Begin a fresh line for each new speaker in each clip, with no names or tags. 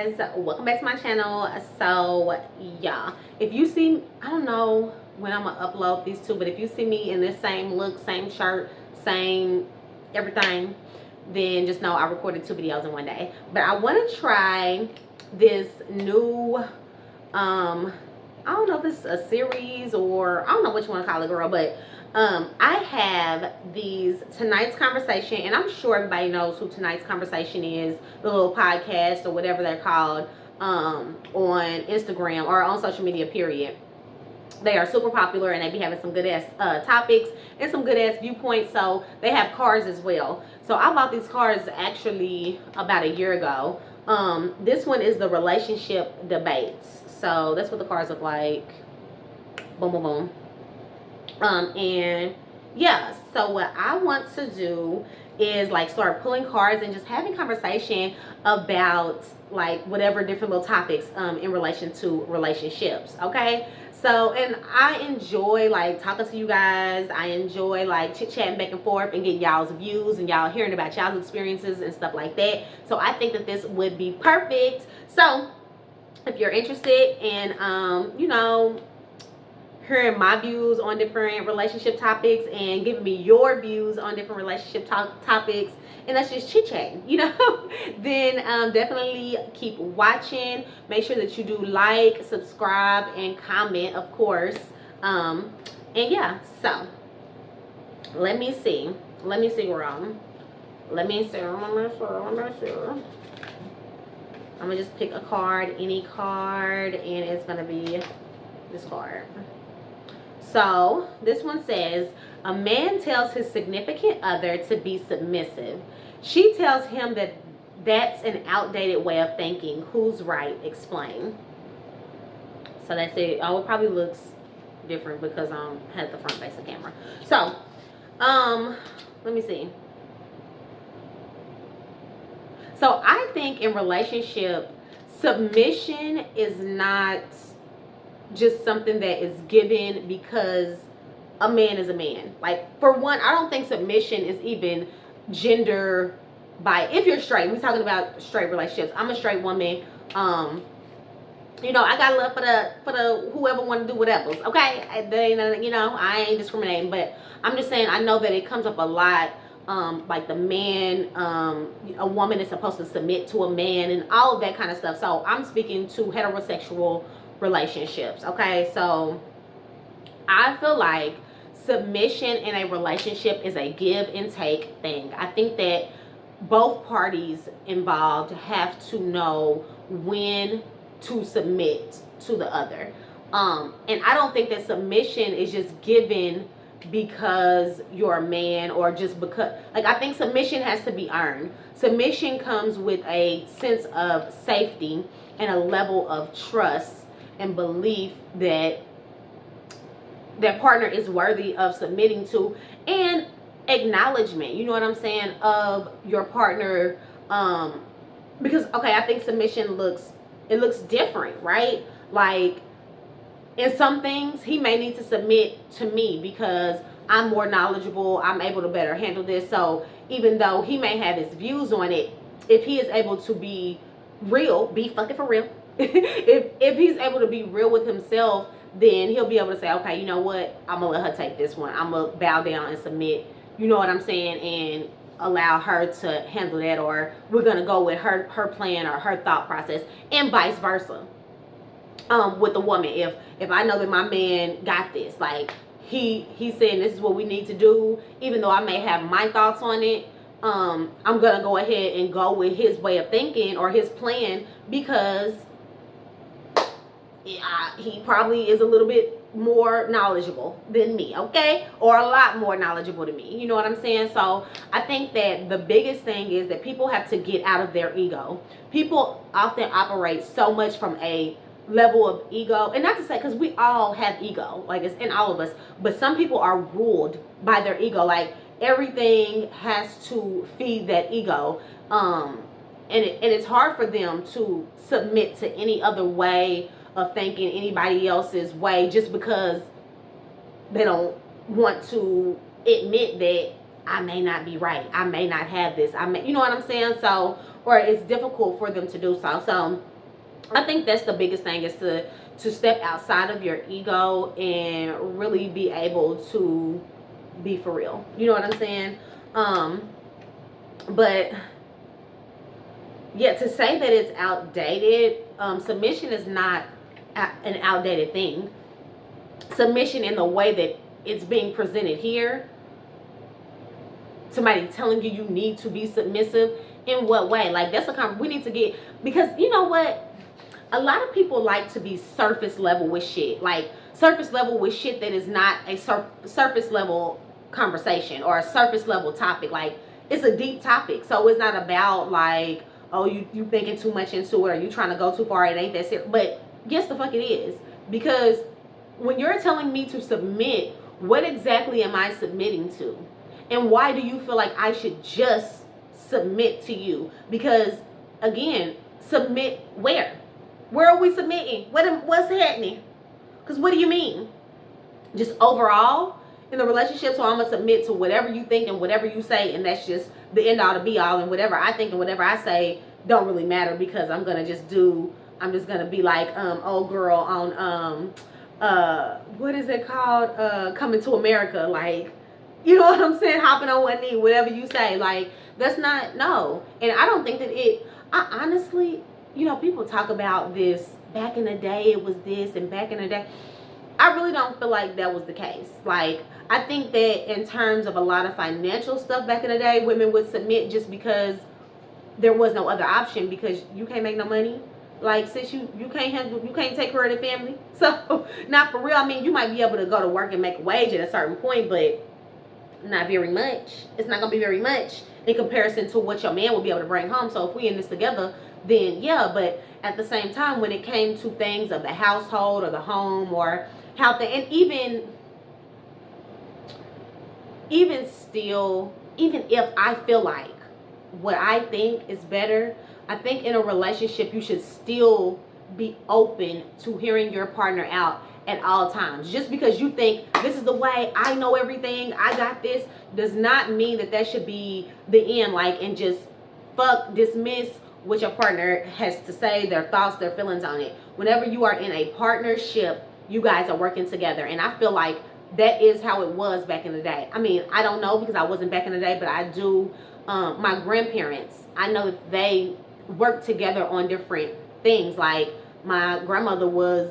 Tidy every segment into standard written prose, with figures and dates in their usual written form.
guys, welcome back to my channel. So yeah, if you see, I don't know when I'm gonna upload these two, but if you see me in this same look, same shirt, same everything, then just know I recorded 2 videos in one day. But I want to try this new I don't know if it's a series or I don't know what you want to call it, girl, but I have these Tonight's Conversation, and I'm sure everybody knows who Tonight's Conversation is, the little podcast or whatever they're called, on Instagram or on social media, period. They are super popular and they be having some good ass topics and some good ass viewpoints. So they have cards as well. So I bought these cards actually about a year ago. This one is the relationship debates. So that's what the cards look like. Boom, boom, boom. And yeah, so what I want to do is like start pulling cards and just having conversation about like whatever different little topics in relation to relationships. Okay, so and I enjoy like talking to you guys. I enjoy like chit-chatting back and forth and getting y'all's views and y'all hearing about y'all's experiences and stuff like that. So I think that this would be perfect. So if you're interested in you know, hearing my views on different relationship topics and giving me your views on different relationship topics, and that's just chit-chatting, you know, then definitely keep watching. Make sure that you do like, subscribe, and comment, of course. And yeah, so let me see, girl. Let me see. I'm gonna just pick a card, any card, and it's gonna be this card. So this one says, a man tells his significant other to be submissive. She tells him that that's an outdated way of thinking. Who's right? Explain. So that's it. Oh, it probably looks different because I had the front face of the camera. So, let me see. So I think in relationship, submission is not just something that is given because a man is a man. Like, for one, I don't think submission is even gender by, if you're straight, we're talking about straight relationships. I'm a straight woman. You know, I got love for the whoever want to do whatever. Okay, they, you know, I ain't discriminating, but I'm just saying I know that it comes up a lot. Like the man, a woman is supposed to submit to a man and all of that kind of stuff. So I'm speaking to heterosexual relationships. Okay, so I feel like submission in a relationship is a give and take thing. I think that both parties involved have to know when to submit to the other. And I don't think that submission is just given because you're a man or just because, like, I think submission has to be earned. Submission comes with a sense of safety and a level of trust and belief that that partner is worthy of submitting to, and acknowledgement, you know what I'm saying, of your partner. Because okay, I think submission looks different, right? Like, in some things he may need to submit to me because I'm more knowledgeable, I'm able to better handle this. So even though he may have his views on it, if he is able to be real, be fucking for real, if he's able to be real with himself, then he'll be able to say, okay, you know what, I'm gonna let her take this one, I'm gonna bow down and submit, you know what I'm saying, and allow her to handle that, or we're gonna go with her plan or her thought process, and vice versa. With the woman, if I know that my man got this, like he's saying this is what we need to do, even though I may have my thoughts on it, I'm gonna go ahead and go with his way of thinking or his plan because he probably is a little bit more knowledgeable than me, okay, or a lot more knowledgeable than me, you know what I'm saying? So I think that the biggest thing is that people have to get out of their ego. People often operate so much from a level of ego, and not to say, because we all have ego, like it's in all of us, but some people are ruled by their ego. Like, everything has to feed that ego, and it's hard for them to submit to any other way of thinking, anybody else's way, just because they don't want to admit that I may not be right, I may not have this, I may, you know what I'm saying? So, or it's difficult for them to do so. So I think that's the biggest thing, is to step outside of your ego and really be able to be for real. You know what I'm saying? But yeah, to say that it's outdated, submission is not an outdated thing. Submission in the way that it's being presented here, somebody telling you you need to be submissive, in what way? Like, that's a we need to get, because you know what? A lot of people like to be surface level with shit. Like, surface level with shit that is not a surface level conversation or a surface level topic. Like, it's a deep topic. So it's not about like, oh, you thinking too much into it, or you trying to go too far. It ain't that serious. But yes, the fuck it is. Because when you're telling me to submit, what exactly am I submitting to? And why do you feel like I should just submit to you? Because again, submit where? Where are we submitting? What's happening? Because what do you mean? Just overall in the relationship, so I'm going to submit to whatever you think and whatever you say, and that's just the end all to be all, and whatever I think and whatever I say don't really matter, because I'm going to be like old girl on what is it called? Coming to America, like, you know what I'm saying? Hopping on one knee, whatever you say. Like, that's not, no. And I don't think that I honestly, you know, people talk about this, back in the day it was this, and back in the day. I really don't feel like that was the case. Like, I think that in terms of a lot of financial stuff back in the day, women would submit just because there was no other option, because you can't make no money. Like, since you can't take care of the family. So, not for real. I mean, you might be able to go to work and make a wage at a certain point, but not very much. It's not going to be very much in comparison to what your man will be able to bring home. So if we in this together, then yeah. But at the same time, when it came to things of the household or the home or how and even still, even if I feel like what I think is better, I think in a relationship you should still be open to hearing your partner out at all times. Just because you think this is the way, I know everything, I got this, does not mean that that should be the end. Like, and just dismiss what your partner has to say, their thoughts, their feelings on it. Whenever you are in a partnership, you guys are working together. And I feel like that is how it was back in the day. I mean, I don't know because I wasn't back in the day, but I do. My grandparents, I know that they worked together on different things. Like, my grandmother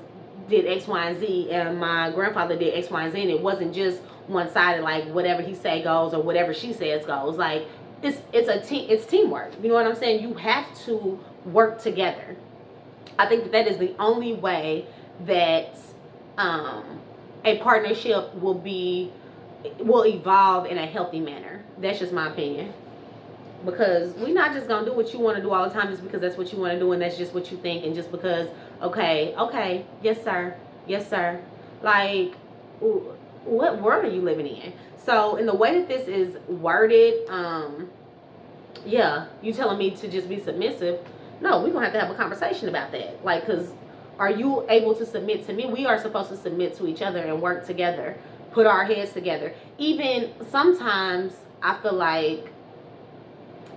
did X, Y, and Z, and my grandfather did X, Y, and Z, and it wasn't just one-sided, like whatever he say goes or whatever she says goes. Like, it's teamwork. You know what I'm saying? You have to work together. I think that is the only way that a partnership will evolve in a healthy manner. That's just my opinion. Because we're not just gonna do what you want to do all the time just because that's what you want to do and that's just what you think, and just because okay, yes sir. Like, what world are you living in? So in the way that this is worded, yeah, you telling me to just be submissive? No, we're gonna have a conversation about that. Like, because are you able to submit to me? We are supposed to submit to each other and work together, put our heads together. Even sometimes I feel like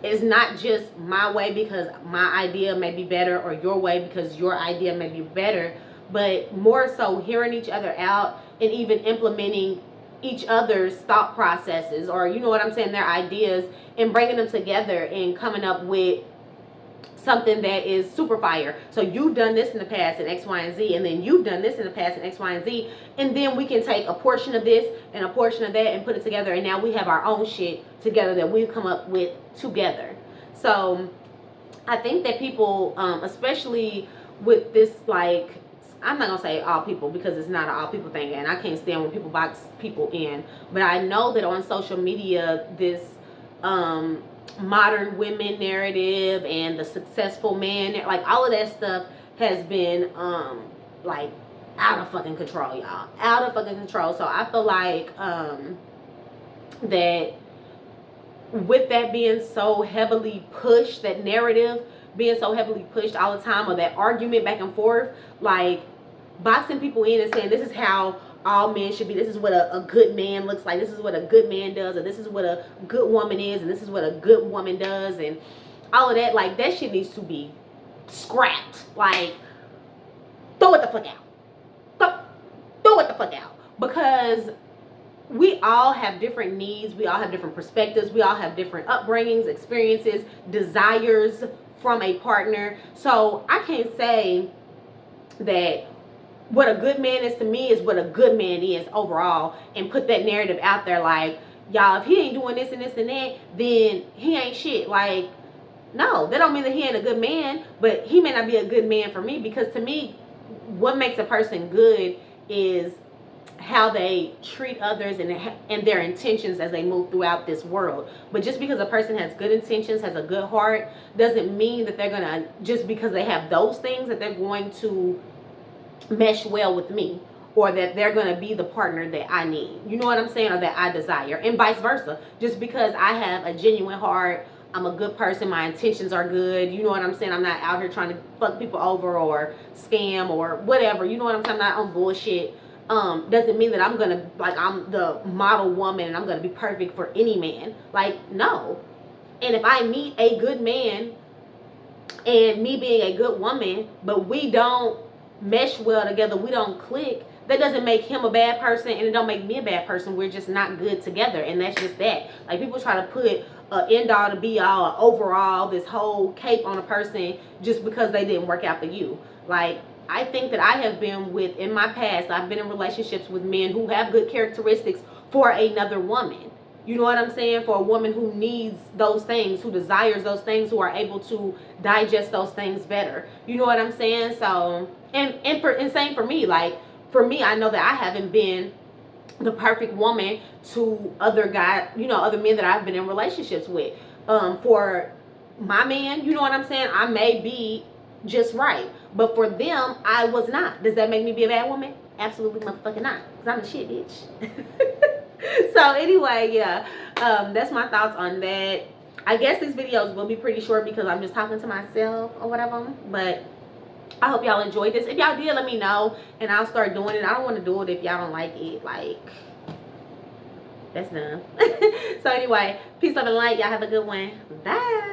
it's not just my way because my idea may be better, or your way because your idea may be better, but more so hearing each other out and even implementing each other's thought processes, or you know what I'm saying, their ideas, and bringing them together and coming up with something that is super fire. So you've done this in the past in X, Y, and Z, and then you've done this in the past in X, Y, and Z, and then we can take a portion of this and a portion of that and put it together, and now we have our own shit together that we've come up with together. So I think that people, especially with this, like, I'm not gonna say all people because it's not an all people thing, and I can't stand when people box people in, but I know that on social media, this modern women narrative and the successful man, like all of that stuff has been like out of fucking control, y'all, out of fucking control. So I feel like that with that being so heavily pushed, that narrative being so heavily pushed all the time, or that argument back and forth, like boxing people in and saying this is how all men should be, this is what a good man looks like, this is what a good man does, or this is what a good woman is, and this is what a good woman does, and all of that, like, that shit needs to be scrapped. Like, throw it the fuck out. Throw it the fuck out. Because we all have different needs. We all have different perspectives. We all have different upbringings, experiences, desires from a partner. So I can't say that what a good man is to me is what a good man is overall, and put that narrative out there like, y'all, if he ain't doing this and this and that, then he ain't shit. Like, no, that don't mean that he ain't a good man, but he may not be a good man for me. Because to me, what makes a person good is how they treat others and their intentions as they move throughout this world. But just because a person has good intentions, has a good heart, doesn't mean that they're gonna, just because they have those things, that they're going to mesh well with me, or that they're going to be the partner that I need. You know what I'm saying? Or that I desire, and vice versa. Just because I have a genuine heart, I'm a good person, my intentions are good, you know what I'm saying? I'm not out here trying to fuck people over or scam or whatever, you know what I'm saying? I'm not on bullshit. Doesn't mean that I'm gonna, like, I'm the model woman and I'm gonna be perfect for any man. Like, no. And if I meet a good man and me being a good woman, but we don't mesh well together, we don't click, that doesn't make him a bad person, and it don't make me a bad person. We're just not good together, and that's just that. Like, people try to put an end all to be all, overall, this whole cape on a person just because they didn't work out for you. Like, I think that I have been with, in my past, I've been in relationships with men who have good characteristics for another woman. You know what I'm saying? For a woman who needs those things, who desires those things, who are able to digest those things better. You know what I'm saying? So, and same for me. Like, for me, I know that I haven't been the perfect woman to other guys, you know, other men that I've been in relationships with. For my man, you know what I'm saying? I may be just right, but for them, I was not. Does that make me be a bad woman? Absolutely motherfucking not. Because I'm a shit bitch. So anyway, yeah, that's my thoughts on that. I guess these videos will be pretty short because I'm just talking to myself or whatever, but I hope y'all enjoyed this. If y'all did, let me know and I'll start doing it. I don't want to do it if y'all don't like it. Like, that's dumb. So anyway, peace, love, and light. Y'all have a good one. Bye.